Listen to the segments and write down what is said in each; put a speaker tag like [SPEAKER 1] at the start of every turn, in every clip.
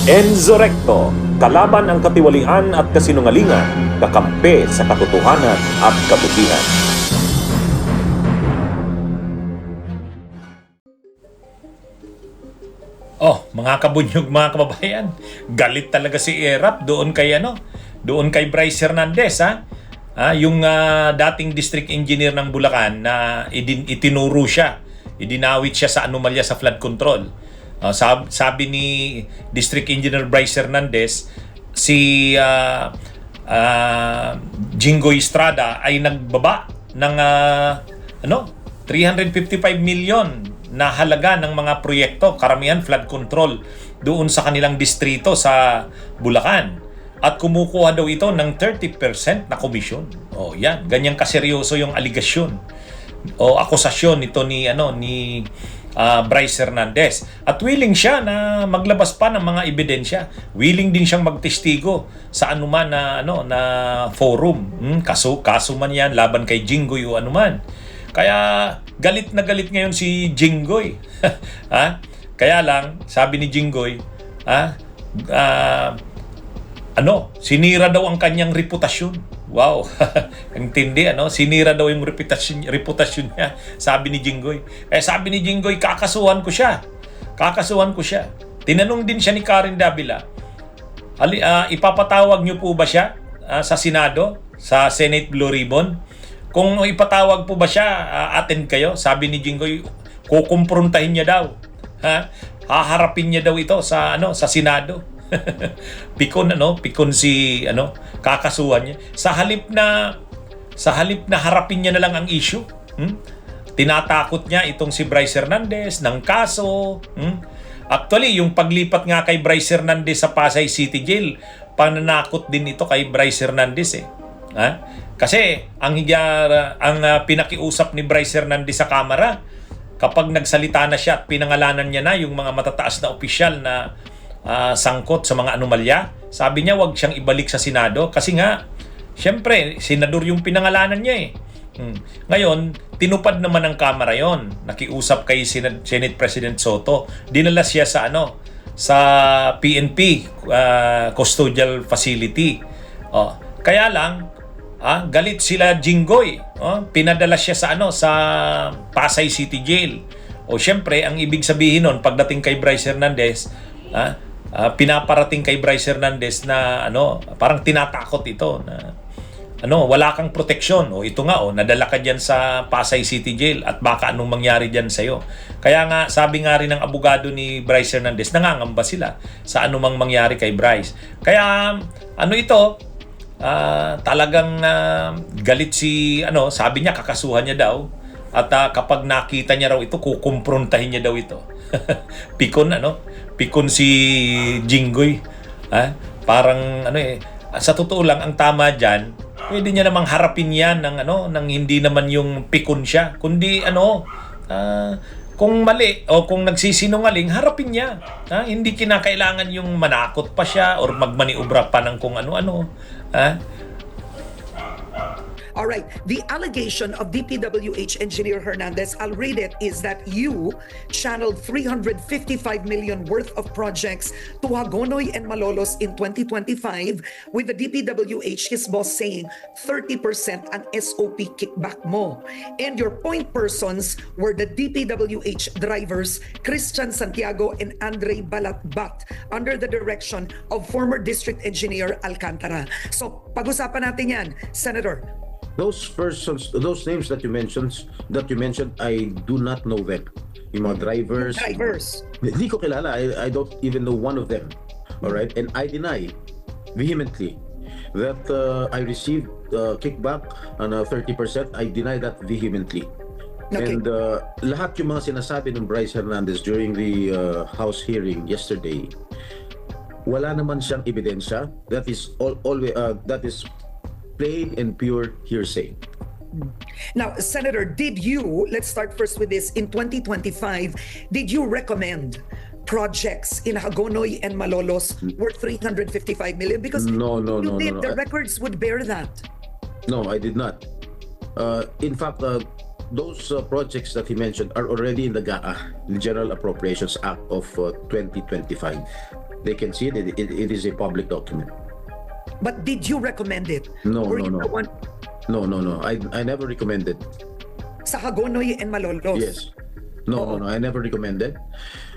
[SPEAKER 1] Enzo Recto, kalaban ang katiwalian at kasinungalingan, kakampi sa katotohanan at kabutihan.
[SPEAKER 2] Oh, mga kabunyog, mga kababayan, galit talaga si Erap doon kay doon kay Bryce Hernandez, ha? Yung dating district engineer ng Bulacan na itinuro siya, idinawit siya sa anomalya sa flood control. Sabi ni District Engineer Bryce Hernandez, si Jinggoy Estrada ay nagbaba ng 355 million na halaga ng mga proyekto, karamihan flood control doon sa kanilang distrito sa Bulacan. At kumukuha daw ito ng 30% na komisyon. Oh, yan, ganyang kaseryoso yung aligasyon o akusasyon nito ni Bryce Hernandez. At willing siya na maglabas pa ng mga ebidensya. Willing din siyang magtestigo sa anuman na forum. Kaso man yan laban kay Jinggoy o anuman. Kaya galit na galit ngayon si Jinggoy. Kaya lang, sabi ni Jinggoy, sinira daw ang kanyang reputasyon. Wow, ang tindi, sinira daw yung reputasyon niya, sabi ni Jinggoy. Sabi ni Jinggoy, kakasuhan ko siya. Tinanong din siya ni Karen Davila, ipapatawag niyo po ba siya sa Senado, sa Senate Blue Ribbon? Kung ipatawag po ba siya, attend kayo? Sabi ni Jinggoy, kukumprontahin niya daw. Haharapin niya daw ito sa Senado. Pikon si kakasuhan niya. Sa halip na harapin niya na lang ang issue. Tinatakot niya itong si Bryce Hernandez ng kaso. Actually, yung paglipat nga kay Bryce Hernandez sa Pasay City Jail, pananakot din ito kay Bryce Hernandez Kasi ang pinakiusap ni Bryce Hernandez sa kamera, kapag nagsalita na siya at pinangalanan niya na yung mga matataas na opisyal na sangkot sa mga anomalya, sabi niya wag siyang ibalik sa Senado kasi nga, syempre, senador yung pinangalanan niya Ngayon, tinupad naman ng kamera yon. Nakiusap kay Senate President Soto. Dinala siya sa PNP custodial facility. Kaya lang, galit sila Jinggoy. Pinadala siya sa Pasay City Jail. Syempre, ang ibig sabihin nun, pagdating kay Bryce Hernandez, pinaparating kay Bryce Hernandez na parang tinatakot ito na wala kang proteksyon. Ito nga, nadala ka diyan sa Pasay City Jail at baka anong mangyari diyan sa iyo. Kaya nga, sabi nga rin ng abogado ni Bryce Hernandez, nangangamba sila sa anumang mangyari kay Bryce. Kaya talagang galit sabi niya kakasuhan niya daw at kapag nakita niya raw ito, kukumprontahin niya daw ito. Pikon si Jinggoy. Parang sa totoo lang ang tama diyan, pwede niya namang harapin yan ng hindi naman yung pikon siya, kundi kung mali o kung nagsisinungaling, harapin niya. Hindi kinakailangan yung manakot pa siya or magmaniubra pa ng kung ano-ano.
[SPEAKER 3] All right. The allegation of DPWH engineer Hernandez, I'll read it, is that you channeled 355 million worth of projects to Hagonoy and Malolos in 2025, with the DPWH, his boss, saying 30% ang SOP kickback mo. And your point persons were the DPWH drivers Christian Santiago and Andre Balatbat under the direction of former district engineer Alcantara. So, pag-usapan natin yan, Senator.
[SPEAKER 4] Those persons, those names that you mentioned, I do not know them. Yung mga drivers. Hindi ko kilala. I don't even know one of them. All right, and I deny vehemently that I received kickback on 30%. I deny that vehemently. Okay. And lahat yung mga sinasabi ng Bryce Hernandez during the House hearing yesterday, wala naman siyang ebidensya. That is that is plain and pure hearsay.
[SPEAKER 3] Now, Senator, let's start first with this, in 2025, did you recommend projects in Hagonoy and Malolos worth 355 million? Because
[SPEAKER 4] no.
[SPEAKER 3] The records would bear that.
[SPEAKER 4] No, I did not. In fact, those projects that he mentioned are already in the GAA, the General Appropriations Act of 2025. They can see it. It is a public document.
[SPEAKER 3] But did you recommend it?
[SPEAKER 4] No,
[SPEAKER 3] Or
[SPEAKER 4] no,
[SPEAKER 3] you
[SPEAKER 4] no.
[SPEAKER 3] the one
[SPEAKER 4] No. I never recommended.
[SPEAKER 3] sa Hagonoy and Malolos?
[SPEAKER 4] Yes. No,
[SPEAKER 3] Oo.
[SPEAKER 4] no. I never recommended.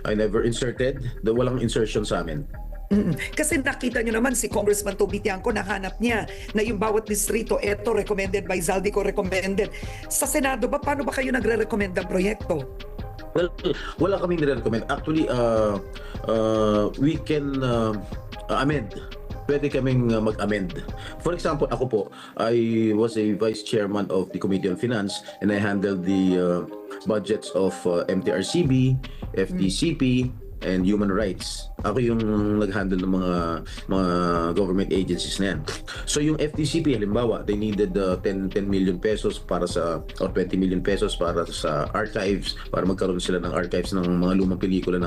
[SPEAKER 4] I never inserted. Walang insertion sa amin.
[SPEAKER 3] Kasi nakita nyo naman si Congressman Toby Tiangco, nahanap niya na yung bawat distrito, eto recommended by Zaldico, recommended. Sa Senado ba, paano ba kayo nagre-recommend ng proyekto?
[SPEAKER 4] Well, wala kaming nire-recommend. Actually, we can amend. Pwede kaming mag-amend. For example, ako po, I was a vice chairman of the Committee on Finance and I handled the budgets of MTRCB, FDCP, and human rights. Ako yung nag-handle ng mga government agencies na yan. So yung FDCP, halimbawa, they needed 10 million pesos para sa, or 20 million pesos para sa archives, para magkaroon sila ng archives ng mga lumang pelikula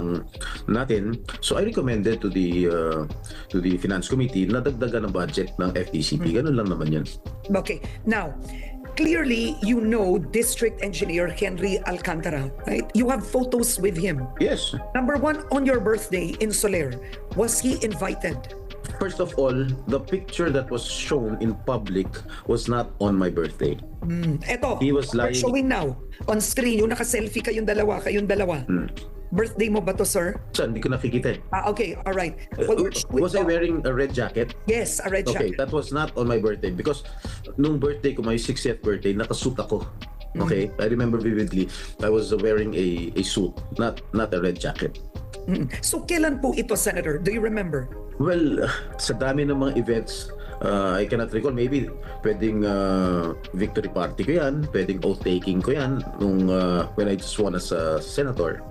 [SPEAKER 4] natin. So I recommended to the Finance Committee na dagdagan ng budget ng FDCP. Ganun lang naman yun.
[SPEAKER 3] Okay, now, clearly you know District Engineer Henry Alcantara, right? You have photos with him.
[SPEAKER 4] Yes.
[SPEAKER 3] Number one, on your birthday in Soler, was he invited?
[SPEAKER 4] First of all, the picture that was shown in public was not on my birthday.
[SPEAKER 3] Eto,
[SPEAKER 4] He was
[SPEAKER 3] we're
[SPEAKER 4] lying.
[SPEAKER 3] showing now on screen, yung naka-selfie kayong dalawa. Birthday mo ba to, sir?
[SPEAKER 4] Saan? Hindi ko nakikita eh.
[SPEAKER 3] Okay, all right. Well,
[SPEAKER 4] Was I wearing a red jacket?
[SPEAKER 3] Yes, a red
[SPEAKER 4] Okay,
[SPEAKER 3] jacket.
[SPEAKER 4] that was not on my birthday because nung birthday ko, my 60th birthday, nakasuit ako. Okay, I remember vividly. I was wearing a suit, not a red jacket.
[SPEAKER 3] So, kailan po ito, Senator? Do you remember?
[SPEAKER 4] Well, sa dami ng mga events, I cannot recall. Maybe pwedeng victory party ko yan, pwedeng oath-taking ko yan nung when I just won as a senator.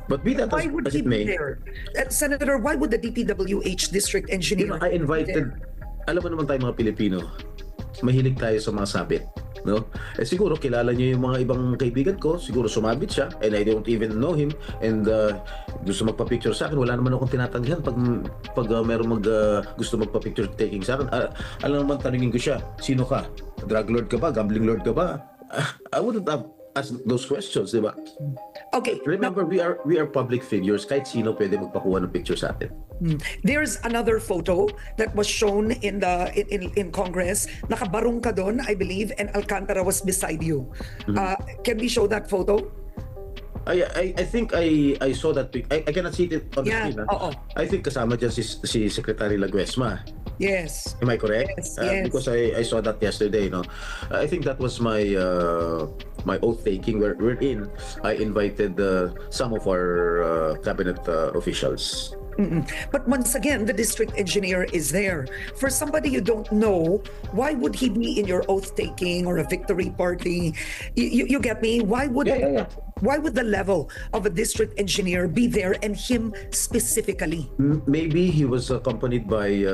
[SPEAKER 4] But be that
[SPEAKER 3] Why would
[SPEAKER 4] as
[SPEAKER 3] he
[SPEAKER 4] it
[SPEAKER 3] be
[SPEAKER 4] may,
[SPEAKER 3] there? Senator, why would the DPWH District Engineer
[SPEAKER 4] I invited,
[SPEAKER 3] be there?
[SPEAKER 4] alam mo naman tayo mga Pilipino, mahilig tayo sa mga sabit. No? Eh siguro kilala niyo yung mga ibang kaibigan ko, siguro sumabit siya and I don't even know him and gusto magpa-picture sa akin, wala naman akong tinatanggihan pag meron gusto magpa-picture taking sa akin. Alam naman tanungin ko siya, sino ka? Drug lord ka ba? Gambling lord ka ba? I wouldn't have asked those questions, di ba?
[SPEAKER 3] Okay,
[SPEAKER 4] Remember, we are public figures. Kahit sino pwede magpakuha ng picture sa atin.
[SPEAKER 3] there's another photo that was shown in Congress. Nakabarong ka doon, I believe, and Alcantara was beside you. Can we show that photo?
[SPEAKER 4] I think I saw that pic. I cannot see it on the
[SPEAKER 3] Yeah,
[SPEAKER 4] screen.
[SPEAKER 3] oo.
[SPEAKER 4] I think kasama dyan si Secretary Laguesma.
[SPEAKER 3] Yes.
[SPEAKER 4] Am I correct?
[SPEAKER 3] Yes, yes.
[SPEAKER 4] Because I saw that yesterday. No, I think that was my oath taking. Wherein I invited some of our cabinet officials.
[SPEAKER 3] But once again, the district engineer is there. For somebody you don't know, why would he be in your oath taking or a victory party? You get me? Why would
[SPEAKER 4] Yeah.
[SPEAKER 3] Why would the level of a district engineer be there and him specifically?
[SPEAKER 4] Maybe he was accompanied by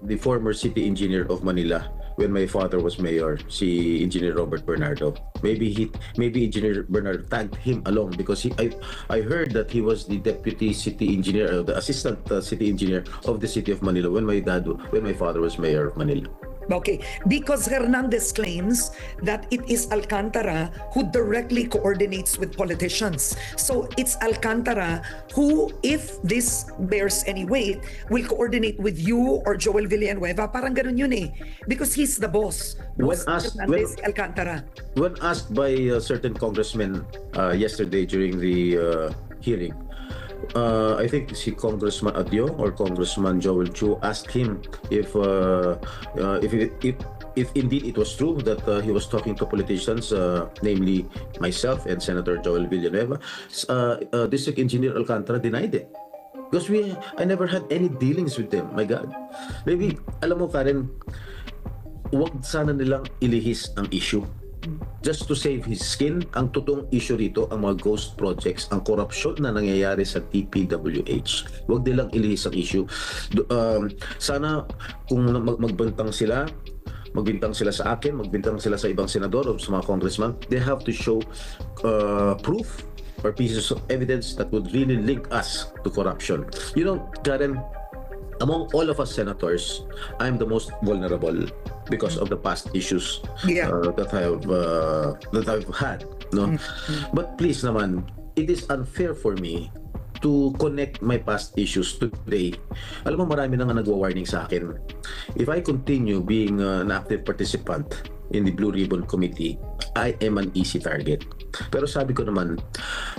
[SPEAKER 4] the former city engineer of Manila when my father was mayor, si Engineer Robert Bernardo. Maybe Engineer Bernardo tagged him along because I heard that he was the deputy city engineer, the assistant city engineer of the city of Manila when my father was mayor of Manila.
[SPEAKER 3] Okay, because Hernandez claims that it is Alcantara who directly coordinates with politicians. So it's Alcantara who, if this bears any weight, will coordinate with you or Joel Villanueva. Parang ganun yun eh. Because he's the boss. Boss Hernandez, Alcantara.
[SPEAKER 4] When asked by certain congressmen yesterday during the hearing, I think si Congressman Adyo or Congressman Joel Chu asked him if indeed it was true that he was talking to politicians, namely myself and Senator Joel Villanueva. District Engineer Alcantara denied it. Because I never had any dealings with them. My God. Maybe, alam mo Karen, wag sana nilang ilihis ang issue. Just to save his skin, ang totoong issue rito, ang mga ghost projects, ang korupsyon na nangyayari sa DPWH. Huwag nilang ilihis ang issue. Sana kung magbintang sila sa akin, magbintang sila sa ibang senador o sa mga congressman, they have to show proof or pieces of evidence that would really link us to corruption. You know, Karen, among all of us senators, I'm the most vulnerable because of the past issues that I've had. No, but please naman, it is unfair for me to connect my past issues today, alam mo marami na nga nagwa-warning sa akin. If I continue being an active participant in the Blue Ribbon Committee, I am an easy target. Pero sabi ko naman,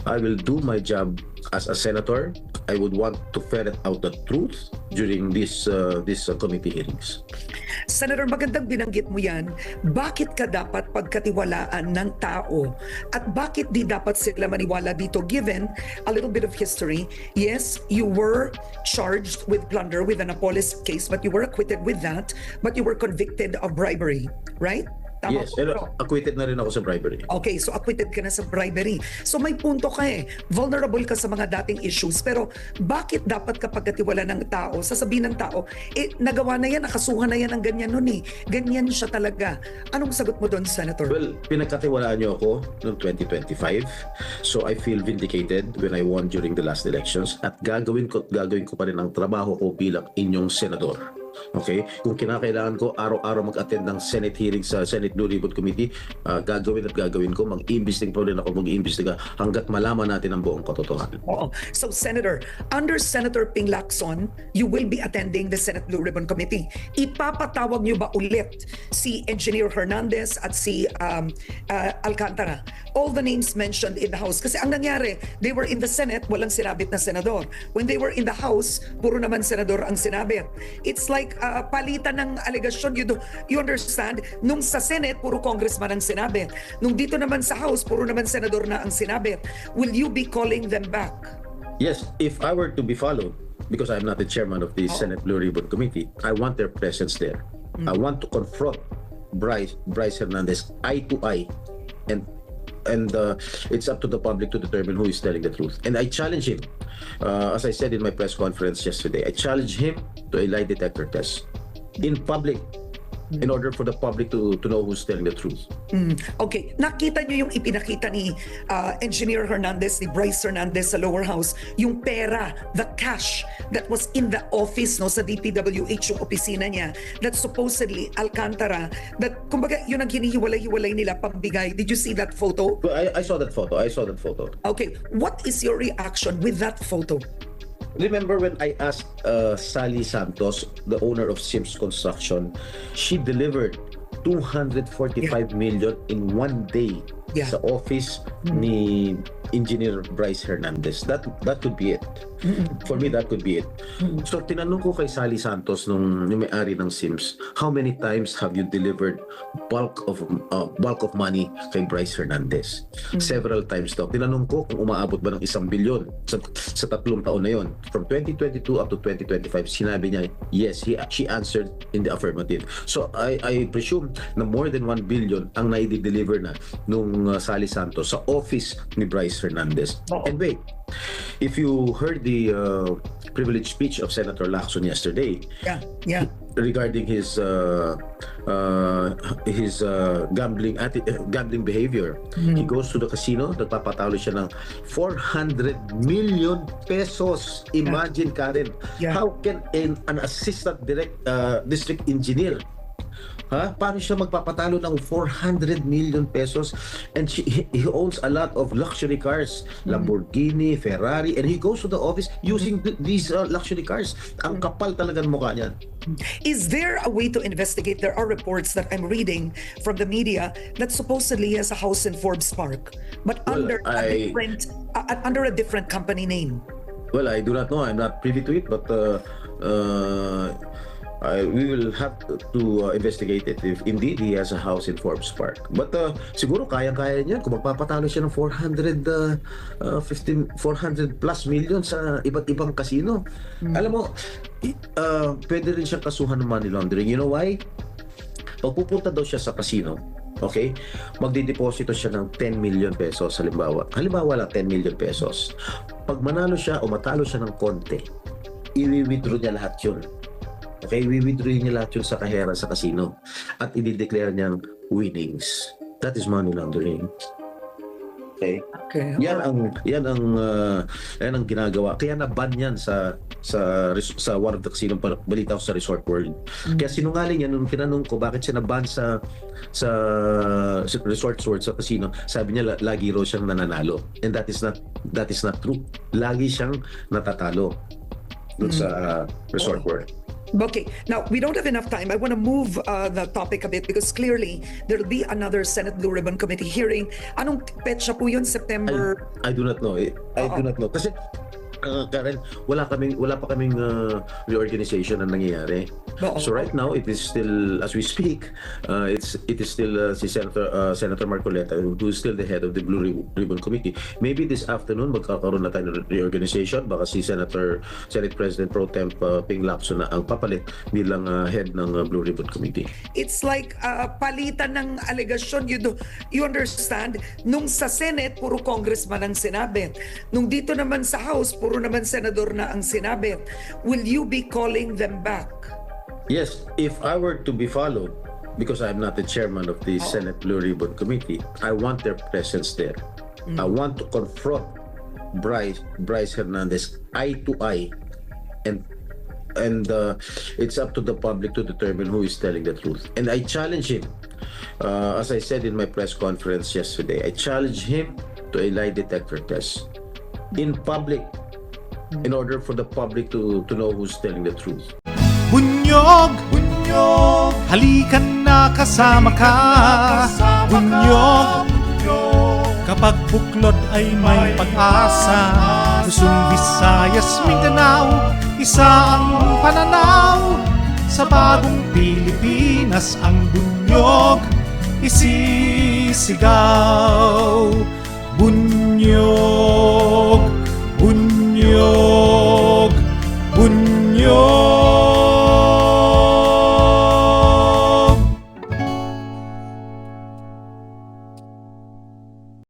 [SPEAKER 4] I will do my job as a senator. I would want to ferret out the truth during this committee hearings.
[SPEAKER 3] Senator, magandang binanggit mo yan. Bakit ka dapat pagkatiwalaan ng tao? At bakit di dapat sila maniwala dito? Given a little bit of history, yes, you were charged with plunder with an Annapolis case, but you were acquitted with that, but you were convicted of bribery, right? Tama
[SPEAKER 4] Yes,
[SPEAKER 3] po,
[SPEAKER 4] pero
[SPEAKER 3] bro?
[SPEAKER 4] acquitted na rin ako sa bribery.
[SPEAKER 3] Okay, so acquitted ka na sa bribery. So may punto ka eh. Vulnerable ka sa mga dating issues. Pero bakit dapat kapag katiwala ng tao, sasabihin ng tao, nagawa na yan, nakasuhan na yan ng ganyan nun eh. Ganyan siya talaga. Anong sagot mo doon, Senator?
[SPEAKER 4] Well, pinagkatiwalaan niyo ako noong 2025. So I feel vindicated when I won during the last elections at gagawin ko pa rin ang trabaho ko bilang inyong senador. Okay? Kung kinakailangan ko araw-araw mag-attend ng Senate hearing sa Senate Blue Ribbon Committee, gagawin ko, mag-iimbestiga pa rin ako, mag-iimbestiga hanggat malaman natin ang buong katotohanan.
[SPEAKER 3] Oo. So, Senator, under Senator Ping Lacson, you will be attending the Senate Blue Ribbon Committee. Ipapatawag niyo ba ulit si Engineer Hernandez at si Alcantara? All the names mentioned in the House. Kasi ang nangyari, they were in the Senate, walang sinabit na senador. When they were in the House, puro naman senador ang sinabit. It's like palitan ng alegasyon. You understand? Nung sa Senate, puro congressman ang sinabit. Nung dito naman sa House, puro naman senador na ang sinabit. Will you be calling them back?
[SPEAKER 4] Yes, if I were to be followed, because I'm not the chairman of the Senate Blue Ribbon Committee, I want their presence there. I want to confront Bryce Hernandez eye to eye, and it's up to the public to determine who is telling the truth. And I challenge him, as I said in my press conference yesterday, I challenge him to a lie detector test in public in order for the public to know who's telling the truth.
[SPEAKER 3] Okay, nakita niyo yung ipinakita ni Engineer Hernandez, ni Bryce Hernandez sa lower house, yung pera, the cash that was in the office no sa DPWH, yung opisina niya, that supposedly Alcantara, that kumbaga yun ang hinihiwalay-hiwalay nila pambigay. Did you see that photo?
[SPEAKER 4] Well, I saw that photo.
[SPEAKER 3] Okay, what is your reaction with that photo?
[SPEAKER 4] Remember when I asked Sally Santos, the owner of Sims Construction, she delivered 245 million in one day sa office ni Engineer Bryce Hernandez. That could be it. For me, that could be it. So tinanong ko kay Sally Santos nung may-ari ng Sims, how many times have you delivered bulk of money kay Bryce Hernandez? Several times daw. Tinanong ko kung umaabot ba ng 1 billion sa 3 taon na yon. From 2022 up to 2025, sinabi niya, yes, she answered in the affirmative. So I presume na more than 1 billion ang nai-deliver na nung Sally Santos sa office ni Bryce Hernandez. And wait, if you heard the privileged speech of Senator Lacson yesterday, regarding his gambling behavior, he goes to the casino, nagpapatalo siya ng 400 million pesos. Imagine, Karen, how can an assistant district engineer, paano siya magpapatalo ng 400 million pesos? And he owns a lot of luxury cars, Lamborghini, Ferrari, and he goes to the office using these luxury cars. Ang kapal talaga ng mukha niyan.
[SPEAKER 3] Is there a way to investigate? There are reports that I'm reading from the media that supposedly has a house in Forbes Park, but under a different company name.
[SPEAKER 4] Well, I do not know. I'm not privy to it, but we will have to investigate it if indeed he has a house in Forbes Park. But siguro kaya-kaya niya kung magpapatalo siya ng 400 plus million sa iba't ibang casino. Alam mo, pwede rin siyang kasuhan ng money laundering. You know why? Pag pupunta daw siya sa casino, okay, magdideposito siya ng 10 million pesos halimbawa lang 10 million pesos. Pag manalo siya o matalo siya ng konti, i-withdraw niya lahat yun. Okay, we-withdraw niya lahat yun sa kahera sa casino at i-declare niyang winnings. That is money laundering. Okay?
[SPEAKER 3] Okay.
[SPEAKER 4] Yan ang ginagawa. Kaya na-ban yan sa one of the casino, balita ko sa Resort World. Kaya sinungaling yan nung tinanong ko bakit siya na-ban sa Resort World sa casino. Sabi niya lagi raw siyang nananalo. And that is not true. Lagi siyang natatalo dun sa Resort World.
[SPEAKER 3] Okay, now we don't have enough time. I want to move the topic a bit because clearly there'll be another Senate Blue Ribbon Committee hearing. Anong petsa po yun? September?
[SPEAKER 4] I do not know. I do not know. Kasi Karen, wala pa kaming reorganization na nangyayari. So right now, it is still, as we speak, it is still si Senator Marcoleta, who is still the head of the Blue Ribbon Committee. Maybe this afternoon magkakaroon na tayo ng reorganization. Baka si Senate President Pro Temp Ping Lacson na ang papalit bilang head ng Blue Ribbon Committee.
[SPEAKER 3] It's like palitan ng alegasyon. You understand? Nung sa Senate, puro congressman ang sinabi. Nung dito naman sa House, puro naman senador na ang sinabi. Will you be calling them back?
[SPEAKER 4] Yes, if I were to be followed, because I'm not the chairman of the Senate Blue Ribbon Committee, I want their presence there. I want to confront Bryce Hernandez eye to eye, and it's up to the public to determine who is telling the truth. And I challenge him, as I said in my press conference yesterday, I challenge him to a lie detector test in public, in order for the public to know who's telling the truth.
[SPEAKER 5] Bunyog, halikan na kasama ka. Bunyog, kapag buklod ay may pag-asa. Luzon, Visayas, Mindanao, isa ang pananaw. Sa bagong Pilipinas ang bunyog isisigaw. Bunyog.